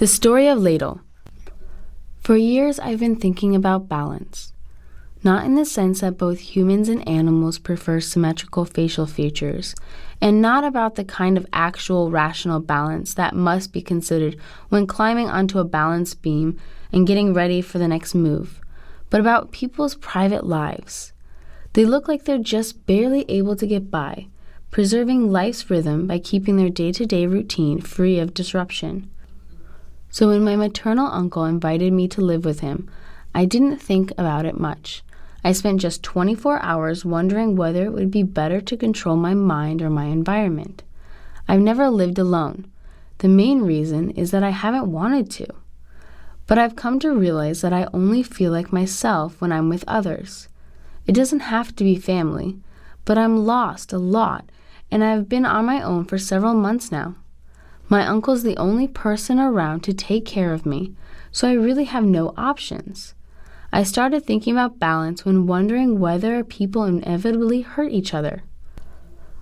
The story of Ladle. For years, I've been thinking about balance. Not in the sense that both humans and animals prefer symmetrical facial features, and not about the kind of actual rational balance that must be considered when climbing onto a balance beam and getting ready for the next move, but about people's private lives. They look like they're just barely able to get by, preserving life's rhythm by keeping their day-to-day routine free of disruption. So when my maternal uncle invited me to live with him, I didn't think about it much. I spent just 24 hours wondering whether it would be better to control my mind or my environment. I've never lived alone. The main reason is that I haven't wanted to. But I've come to realize that I only feel like myself when I'm with others. It doesn't have to be family, but I'm lost a lot, and I've been on my own for several months now. My uncle's the only person around to take care of me, so I really have no options. I started thinking about balance when wondering whether people inevitably hurt each other.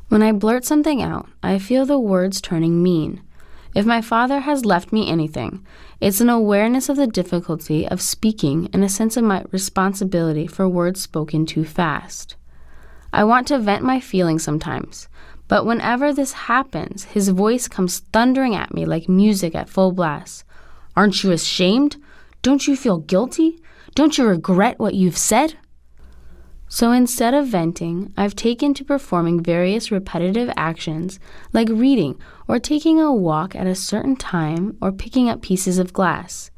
When I blurt something out, I feel the words turning mean. If my father has left me anything, it's an awareness of the difficulty of speaking and a sense of my responsibility for words spoken too fast. I want to vent my feelings sometimes, but whenever this happens, his voice comes thundering at me like music at full blast. Aren't you ashamed? Don't you feel guilty? Don't you regret what you've said? So instead of venting, I've taken to performing various repetitive actions like reading or taking a walk at a certain time or picking up pieces of glass.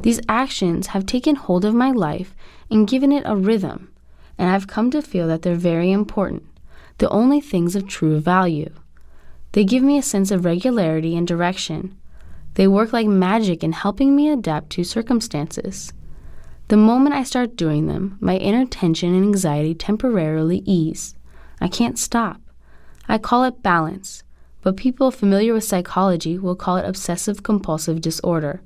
These actions have taken hold of my life and given it a rhythm, and I've come to feel that they're very important, the only things of true value. They give me a sense of regularity and direction. They work like magic in helping me adapt to circumstances. The moment I start doing them, my inner tension and anxiety temporarily ease. I can't stop. I call it balance, but people familiar with psychology will call it obsessive-compulsive disorder.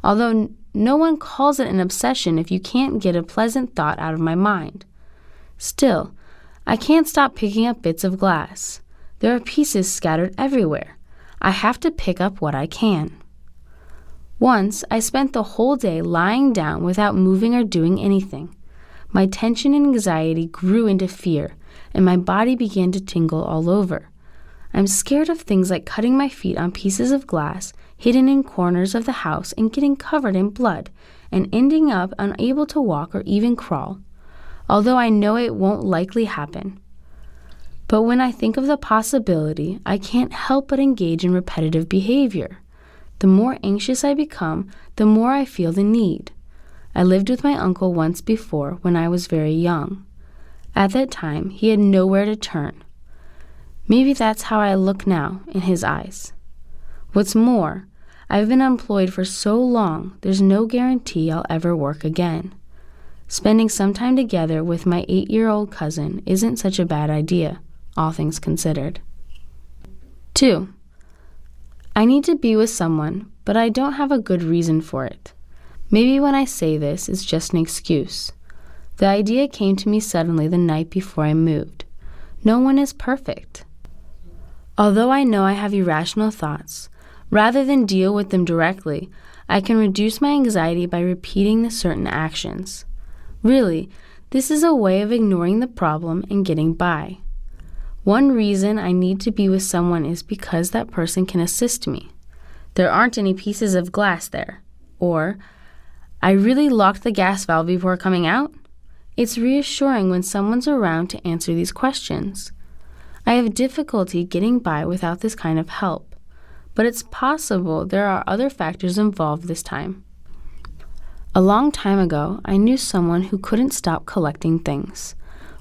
Although no one calls it an obsession if you can't get a pleasant thought out of my mind. Still, I can't stop picking up bits of glass. There are pieces scattered everywhere. I have to pick up what I can. Once, I spent the whole day lying down without moving or doing anything. My tension and anxiety grew into fear, and my body began to tingle all over. I'm scared of things like cutting my feet on pieces of glass, hidden in corners of the house and getting covered in blood, and ending up unable to walk or even crawl, although I know it won't likely happen. But when I think of the possibility, I can't help but engage in repetitive behavior. The more anxious I become, the more I feel the need. I lived with my uncle once before when I was very young. At that time, he had nowhere to turn. Maybe that's how I look now in his eyes. What's more, I've been unemployed for so long, there's no guarantee I'll ever work again. Spending some time together with my 8-year-old cousin isn't such a bad idea, all things considered. 2. I need to be with someone, but I don't have a good reason for it. Maybe when I say this, it's just an excuse. The idea came to me suddenly the night before I moved. No one is perfect. Although I know I have irrational thoughts, rather than deal with them directly, I can reduce my anxiety by repeating the certain actions. Really, this is a way of ignoring the problem and getting by. One reason I need to be with someone is because that person can assist me. There aren't any pieces of glass there. Or, I really locked the gas valve before coming out? It's reassuring when someone's around to answer these questions. I have difficulty getting by without this kind of help, but it's possible there are other factors involved this time. A long time ago, I knew someone who couldn't stop collecting things.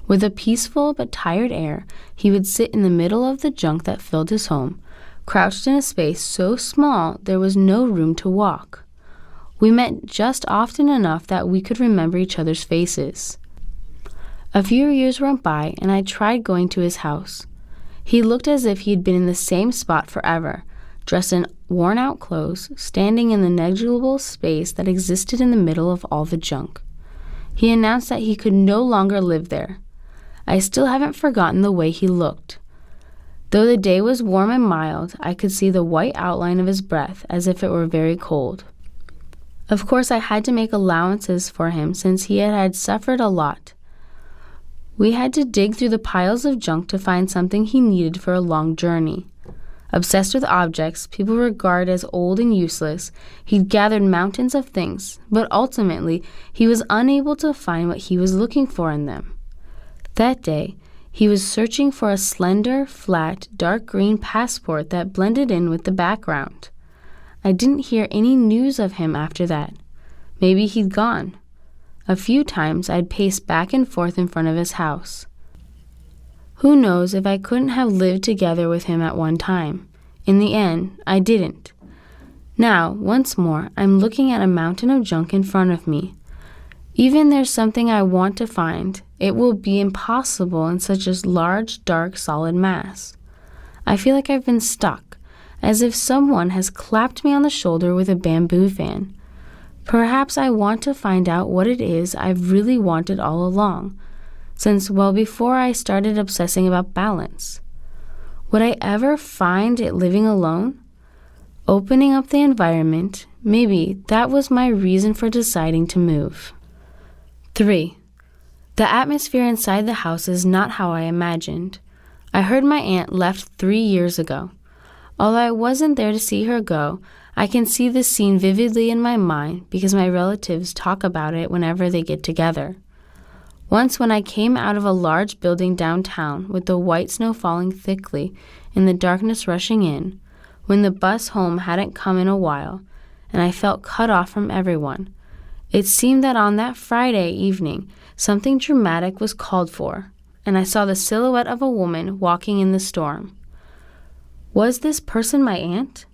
With a peaceful but tired air, he would sit in the middle of the junk that filled his home, crouched in a space so small there was no room to walk. We met just often enough that we could remember each other's faces. A few years went by, and I tried going to his house. He looked as if he'd been in the same spot forever, dressed in worn-out clothes, standing in the negligible space that existed in the middle of all the junk. He announced that he could no longer live there. I still haven't forgotten the way he looked. Though the day was warm and mild, I could see the white outline of his breath as if it were very cold. Of course, I had to make allowances for him since he had suffered a lot. We had to dig through the piles of junk to find something he needed for a long journey. Obsessed with objects people regard as old and useless, he'd gathered mountains of things, but ultimately he was unable to find what he was looking for in them. That day, he was searching for a slender, flat, dark green passport that blended in with the background. I didn't hear any news of him after that. Maybe he'd gone. A few times I'd pace back and forth in front of his house. Who knows if I couldn't have lived together with him at one time. In the end, I didn't. Now, once more, I'm looking at a mountain of junk in front of me. Even there's something I want to find, it will be impossible in such a large, dark, solid mass. I feel like I've been stuck, as if someone has clapped me on the shoulder with a bamboo fan. Perhaps I want to find out what it is I've really wanted all along, since well before I started obsessing about balance. Would I ever find it living alone? Opening up the environment, maybe that was my reason for deciding to move. 3. The atmosphere inside the house is not how I imagined. I heard my aunt left 3 years ago. Although I wasn't there to see her go, I can see the scene vividly in my mind because my relatives talk about it whenever they get together. Once when I came out of a large building downtown with the white snow falling thickly and the darkness rushing in, when the bus home hadn't come in a while, and I felt cut off from everyone, it seemed that on that Friday evening something dramatic was called for, and I saw the silhouette of a woman walking in the storm. Was this person my aunt?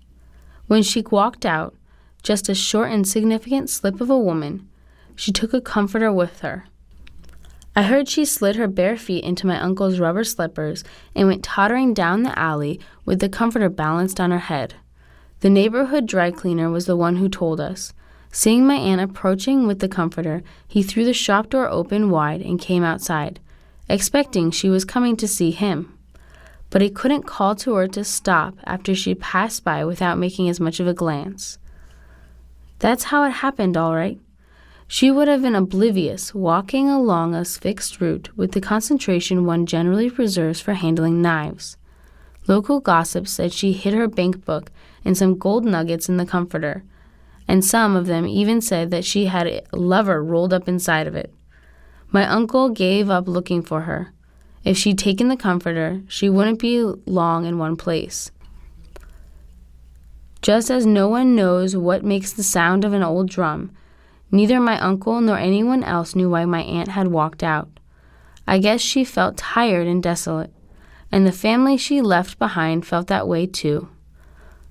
When she walked out, just a short insignificant slip of a woman, she took a comforter with her. I heard she slid her bare feet into my uncle's rubber slippers and went tottering down the alley with the comforter balanced on her head. The neighborhood dry cleaner was the one who told us. Seeing my aunt approaching with the comforter, he threw the shop door open wide and came outside, expecting she was coming to see him. But he couldn't call to her to stop after she passed by without making as much of a glance. That's how it happened, all right. She would have been oblivious, walking along a fixed route with the concentration one generally reserves for handling knives. Local gossip said she hid her bank book and some gold nuggets in the comforter, and some of them even said that she had a lover rolled up inside of it. My uncle gave up looking for her. If she'd taken the comforter, she wouldn't be long in one place. Just as no one knows what makes the sound of an old drum, neither my uncle nor anyone else knew why my aunt had walked out. I guess she felt tired and desolate, and the family she left behind felt that way too.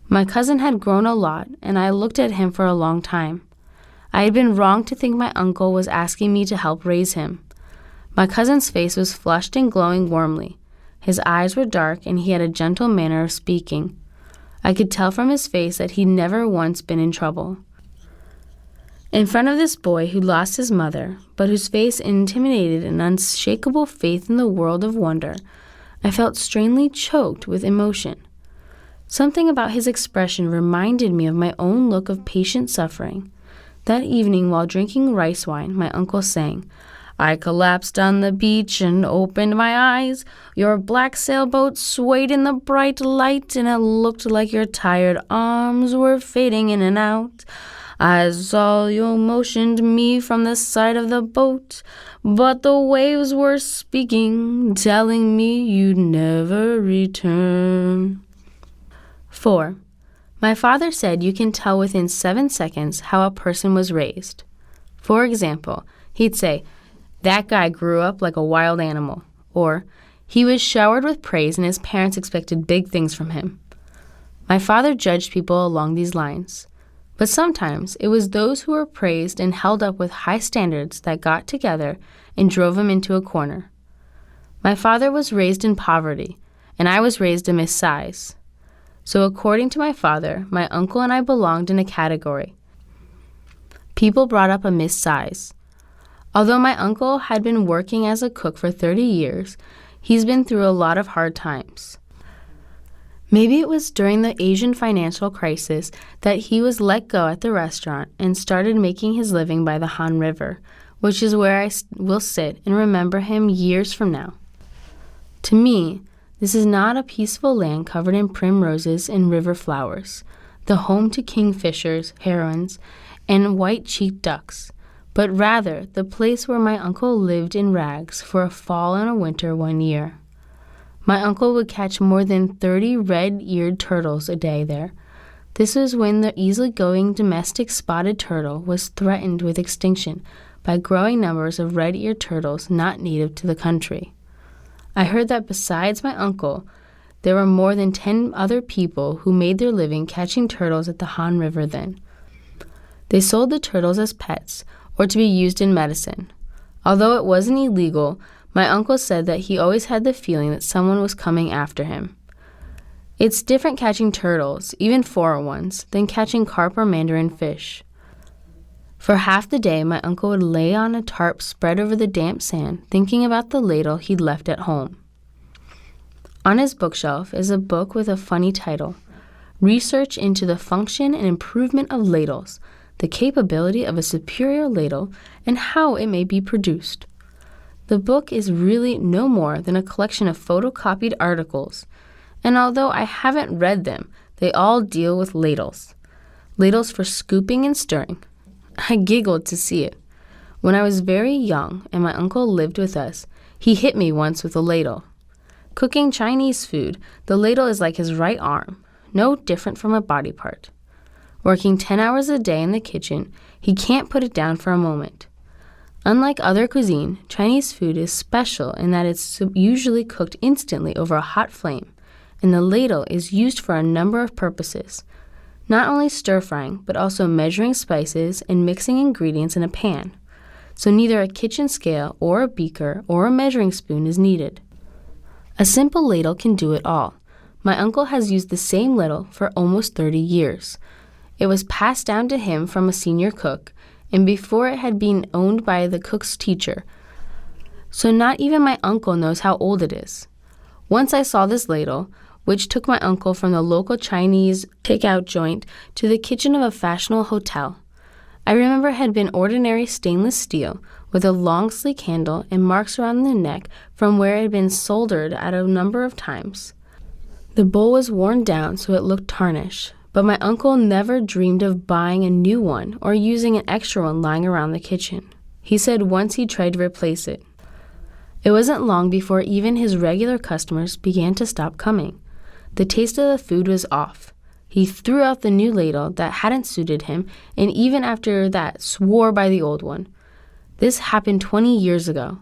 My cousin had grown a lot, and I looked at him for a long time. I had been wrong to think my uncle was asking me to help raise him. My cousin's face was flushed and glowing warmly. His eyes were dark, and he had a gentle manner of speaking. I could tell from his face that he'd never once been in trouble. In front of this boy who lost his mother, but whose face intimidated an unshakable faith in the world of wonder, I felt strangely choked with emotion. Something about his expression reminded me of my own look of patient suffering. That evening, while drinking rice wine, my uncle sang, "I collapsed on the beach and opened my eyes. Your black sailboat swayed in the bright light, and it looked like your tired arms were fading in and out. I saw you motioned me from the side of the boat, but the waves were speaking, telling me you'd never return." 4. My father said you can tell within 7 seconds how a person was raised. For example, he'd say, "That guy grew up like a wild animal," or "He was showered with praise and his parents expected big things from him." My father judged people along these lines. But sometimes it was those who were praised and held up with high standards that got together and drove him into a corner. My father was raised in poverty, and I was raised amidst size. So according to my father, my uncle and I belonged in a category. People brought up amidst size. Although my uncle had been working as a cook for 30 years, he's been through a lot of hard times. Maybe it was during the Asian financial crisis that he was let go at the restaurant and started making his living by the Han River, which is where I will sit and remember him years from now. To me, this is not a peaceful land covered in primroses and river flowers, the home to kingfishers, herons, and white-cheeked ducks, but rather the place where my uncle lived in rags for a fall and a winter one year. My uncle would catch more than 30 red-eared turtles a day there. This was when the easily-going domestic spotted turtle was threatened with extinction by growing numbers of red-eared turtles not native to the country. I heard that besides my uncle, there were more than 10 other people who made their living catching turtles at the Han River then. They sold the turtles as pets or to be used in medicine. Although it wasn't illegal, my uncle said that he always had the feeling that someone was coming after him. It's different catching turtles, even foreign ones, than catching carp or mandarin fish. For half the day, my uncle would lay on a tarp spread over the damp sand, thinking about the ladle he'd left at home. On his bookshelf is a book with a funny title, Research into the Function and Improvement of Ladles, the Capability of a Superior Ladle, and How It May be Produced. The book is really no more than a collection of photocopied articles, and although I haven't read them, they all deal with ladles. Ladles for scooping and stirring. I giggled to see it. When I was very young and my uncle lived with us, he hit me once with a ladle. Cooking Chinese food, the ladle is like his right arm, no different from a body part. Working 10 hours a day in the kitchen, he can't put it down for a moment. Unlike other cuisine, Chinese food is special in that it's usually cooked instantly over a hot flame, and the ladle is used for a number of purposes, not only stir-frying, but also measuring spices and mixing ingredients in a pan. So neither a kitchen scale or a beaker or a measuring spoon is needed. A simple ladle can do it all. My uncle has used the same ladle for almost 30 years. It was passed down to him from a senior cook, and before it had been owned by the cook's teacher. So not even my uncle knows how old it is. Once I saw this ladle, which took my uncle from the local Chinese takeout joint to the kitchen of a fashionable hotel. I remember it had been ordinary stainless steel with a long sleek handle and marks around the neck from where it had been soldered at a number of times. The bowl was worn down so it looked tarnished, but my uncle never dreamed of buying a new one or using an extra one lying around the kitchen. He said once he tried to replace it. It wasn't long before even his regular customers began to stop coming. The taste of the food was off. He threw out the new ladle that hadn't suited him, and even after that swore by the old one. This happened 20 years ago.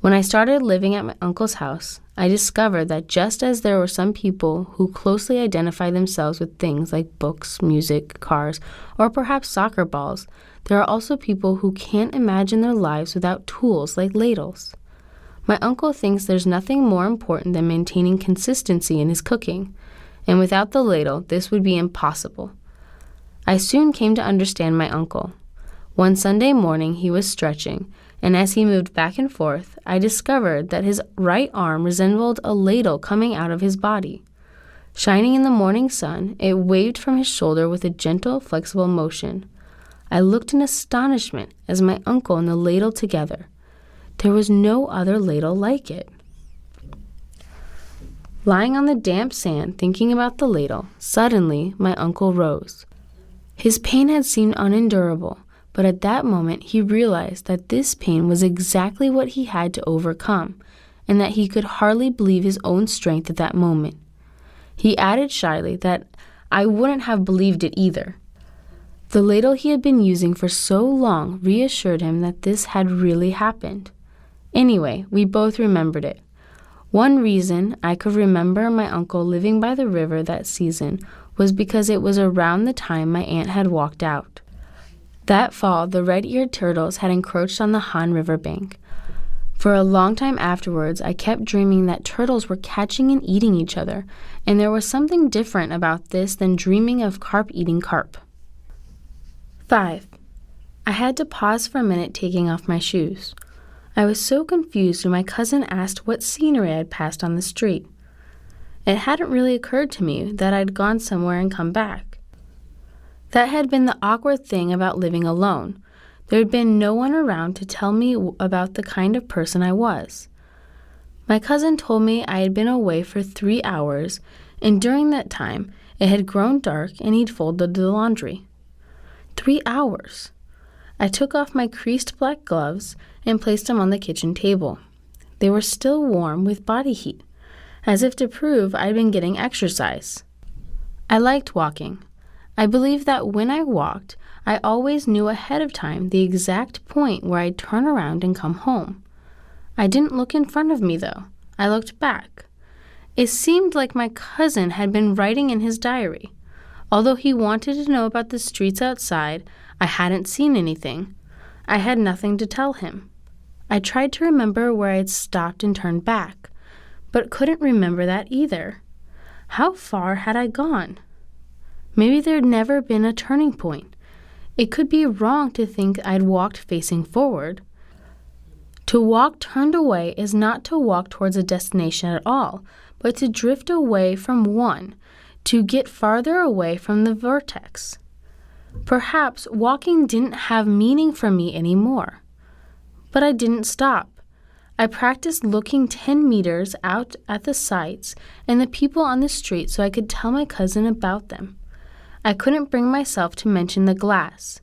When I started living at my uncle's house, I discovered that just as there were some people who closely identify themselves with things like books, music, cars, or perhaps soccer balls, there are also people who can't imagine their lives without tools like ladles. My uncle thinks there's nothing more important than maintaining consistency in his cooking, and without the ladle, this would be impossible. I soon came to understand my uncle. One Sunday morning, he was stretching, and as he moved back and forth, I discovered that his right arm resembled a ladle coming out of his body. Shining in the morning sun, it waved from his shoulder with a gentle, flexible motion. I looked in astonishment as my uncle and the ladle together. There was no other ladle like it. Lying on the damp sand, thinking about the ladle, suddenly my uncle rose. His pain had seemed unendurable, but at that moment he realized that this pain was exactly what he had to overcome, and that he could hardly believe his own strength at that moment. He added shyly that I wouldn't have believed it either. The ladle he had been using for so long reassured him that this had really happened. Anyway, we both remembered it. One reason I could remember my uncle living by the river that season was because it was around the time my aunt had walked out. That fall, the red-eared turtles had encroached on the Han River bank. For a long time afterwards, I kept dreaming that turtles were catching and eating each other, and there was something different about this than dreaming of carp eating carp. 5. I had to pause for a minute taking off my shoes. I was so confused when my cousin asked what scenery I had passed on the street. It hadn't really occurred to me that I'd gone somewhere and come back. That had been the awkward thing about living alone. There had been no one around to tell me about the kind of person I was. My cousin told me I had been away for 3 hours, and during that time, it had grown dark and he'd folded the laundry. 3 hours. I took off my creased black gloves and placed them on the kitchen table. They were still warm with body heat, as if to prove I'd been getting exercise. I liked walking. I believed that when I walked, I always knew ahead of time the exact point where I'd turn around and come home. I didn't look in front of me, though. I looked back. It seemed like my cousin had been writing in his diary. Although he wanted to know about the streets outside, I hadn't seen anything. I had nothing to tell him. I tried to remember where I had stopped and turned back, but couldn't remember that either. How far had I gone? Maybe there'd never been a turning point. It could be wrong to think I'd walked facing forward. To walk turned away is not to walk towards a destination at all, but to drift away from one, to get farther away from the vortex. Perhaps walking didn't have meaning for me anymore. But I didn't stop. I practiced looking 10 meters out at the sights and the people on the street so I could tell my cousin about them. I couldn't bring myself to mention the glass.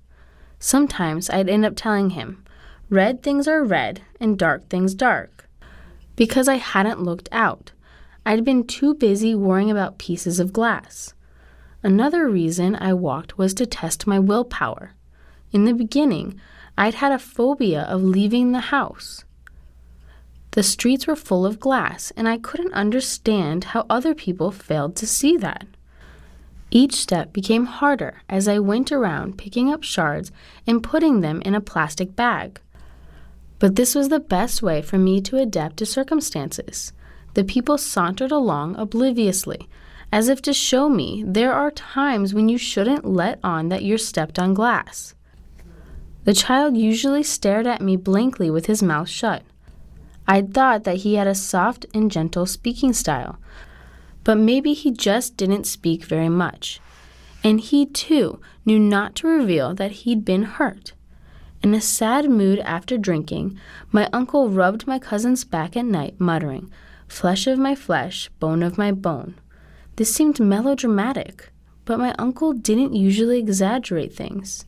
Sometimes I'd end up telling him, red things are red and dark things dark, because I hadn't looked out. I'd been too busy worrying about pieces of glass. Another reason I walked was to test my willpower. In the beginning, I'd had a phobia of leaving the house. The streets were full of glass, and I couldn't understand how other people failed to see that. Each step became harder as I went around picking up shards and putting them in a plastic bag. But this was the best way for me to adapt to circumstances. The people sauntered along obliviously, as if to show me there are times when you shouldn't let on that you're stepped on glass. The child usually stared at me blankly with his mouth shut. I'd thought that he had a soft and gentle speaking style, but maybe he just didn't speak very much. And he, too, knew not to reveal that he'd been hurt. In a sad mood after drinking, my uncle rubbed my cousin's back at night, muttering, "Flesh of my flesh, bone of my bone." This seemed melodramatic, but my uncle didn't usually exaggerate things.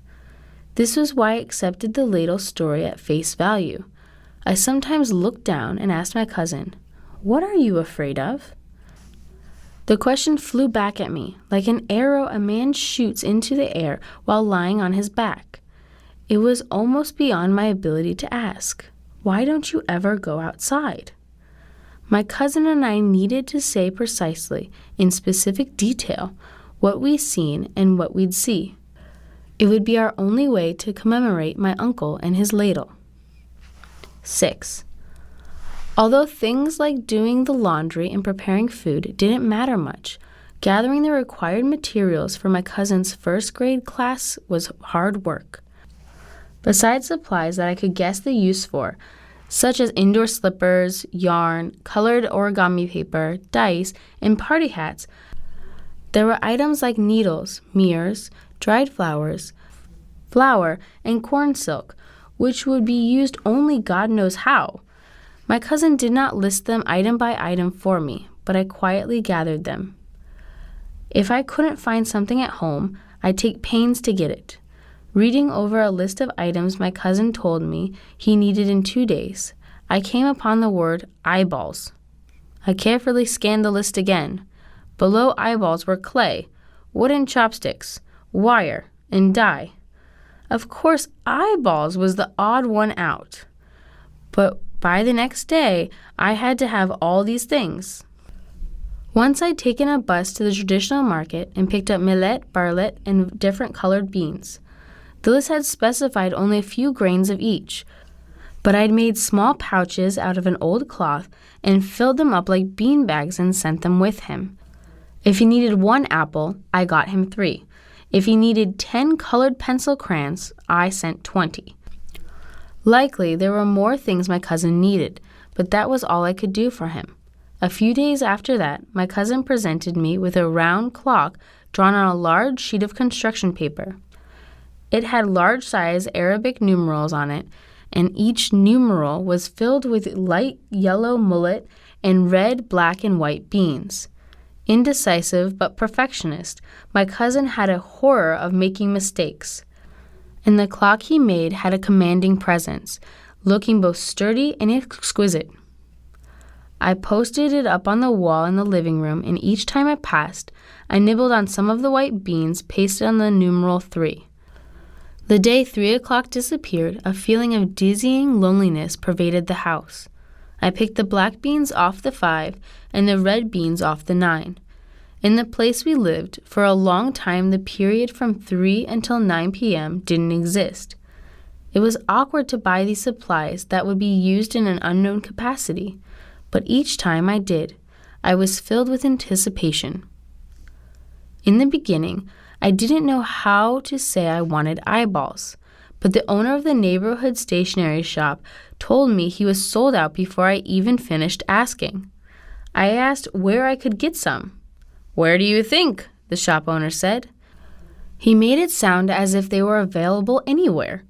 This was why I accepted the Ladle story at face value. I sometimes looked down and asked my cousin, "What are you afraid of?" The question flew back at me, like an arrow a man shoots into the air while lying on his back. It was almost beyond my ability to ask, "Why don't you ever go outside?" My cousin and I needed to say precisely, in specific detail, what we'd seen and what we'd see. It would be our only way to commemorate my uncle and his ladle. 6. Although things like doing the laundry and preparing food didn't matter much, gathering the required materials for my cousin's first grade class was hard work. Besides supplies that I could guess the use for, such as indoor slippers, yarn, colored origami paper, dice, and party hats, there were items like needles, mirrors, dried flowers, flour, and corn silk, which would be used only God knows how. My cousin did not list them item by item for me, but I quietly gathered them. If I couldn't find something at home, I'd take pains to get it. Reading over a list of items my cousin told me he needed in 2 days, I came upon the word eyeballs. I carefully scanned the list again. Below eyeballs were clay, wooden chopsticks, wire, and dye. Of course, eyeballs was the odd one out. But by the next day, I had to have all these things. Once I'd taken a bus to the traditional market and picked up millet, barlett, and different colored beans. The list had specified only a few grains of each, but I'd made small pouches out of an old cloth and filled them up like bean bags and sent them with him. If he needed 1 apple, I got him 3. If he needed 10 colored pencil crayons, I sent 20. Likely, there were more things my cousin needed, but that was all I could do for him. A few days after that, my cousin presented me with a round clock drawn on a large sheet of construction paper. It had large-size Arabic numerals on it, and each numeral was filled with light yellow mullet and red, black, and white beans. Indecisive but perfectionist, my cousin had a horror of making mistakes. And the clock he made had a commanding presence, looking both sturdy and exquisite. I posted it up on the wall in the living room, and each time I passed, I nibbled on some of the white beans pasted on the numeral 3. The day 3 o'clock disappeared, a feeling of dizzying loneliness pervaded the house. I picked the black beans off the 5 and the red beans off the 9. In the place we lived, for a long time the period from 3 until 9 p.m. didn't exist. It was awkward to buy these supplies that would be used in an unknown capacity, but each time I did, I was filled with anticipation. In the beginning, I didn't know how to say I wanted eyeballs, but the owner of the neighborhood stationery shop told me he was sold out before I even finished asking. I asked where I could get some. "Where do you think?" the shop owner said. He made it sound as if they were available anywhere.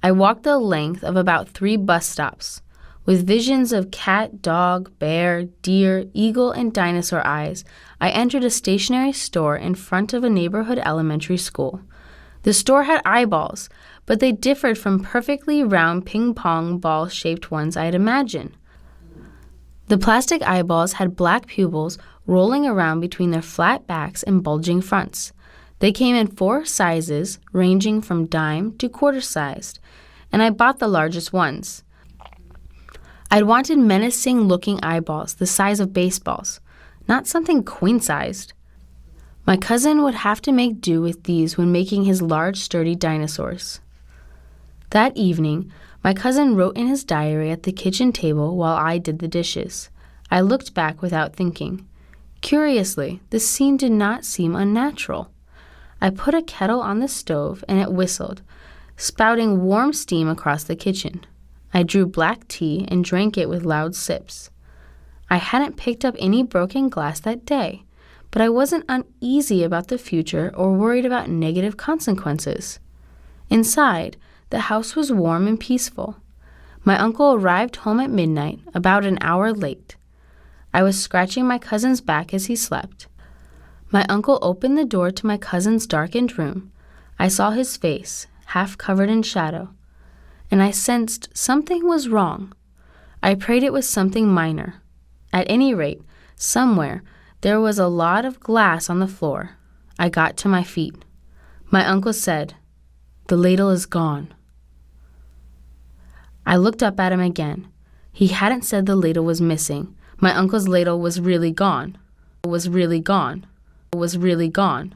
I walked the length of about 3 bus stops. With visions of cat, dog, bear, deer, eagle, and dinosaur eyes, I entered a stationery store in front of a neighborhood elementary school. The store had eyeballs, but they differed from perfectly round ping-pong ball-shaped ones I'd imagined. The plastic eyeballs had black pupils rolling around between their flat backs and bulging fronts. They came in 4 sizes, ranging from dime to quarter-sized, and I bought the largest ones. I'd wanted menacing-looking eyeballs the size of baseballs, not something queen-sized. My cousin would have to make do with these when making his large, sturdy dinosaurs. That evening, my cousin wrote in his diary at the kitchen table while I did the dishes. I looked back without thinking. Curiously, the scene did not seem unnatural. I put a kettle on the stove and it whistled, spouting warm steam across the kitchen. I drew black tea and drank it with loud sips. I hadn't picked up any broken glass that day, but I wasn't uneasy about the future or worried about negative consequences. Inside, the house was warm and peaceful. My uncle arrived home at midnight, about an hour late. I was scratching my cousin's back as he slept. My uncle opened the door to my cousin's darkened room. I saw his face, half covered in shadow, and I sensed something was wrong. I prayed it was something minor. At any rate, somewhere, there was a lot of glass on the floor. I got to my feet. My uncle said, "The ladle is gone." I looked up at him again. He hadn't said the ladle was missing. My uncle's ladle was really gone. Was really gone. Was really gone.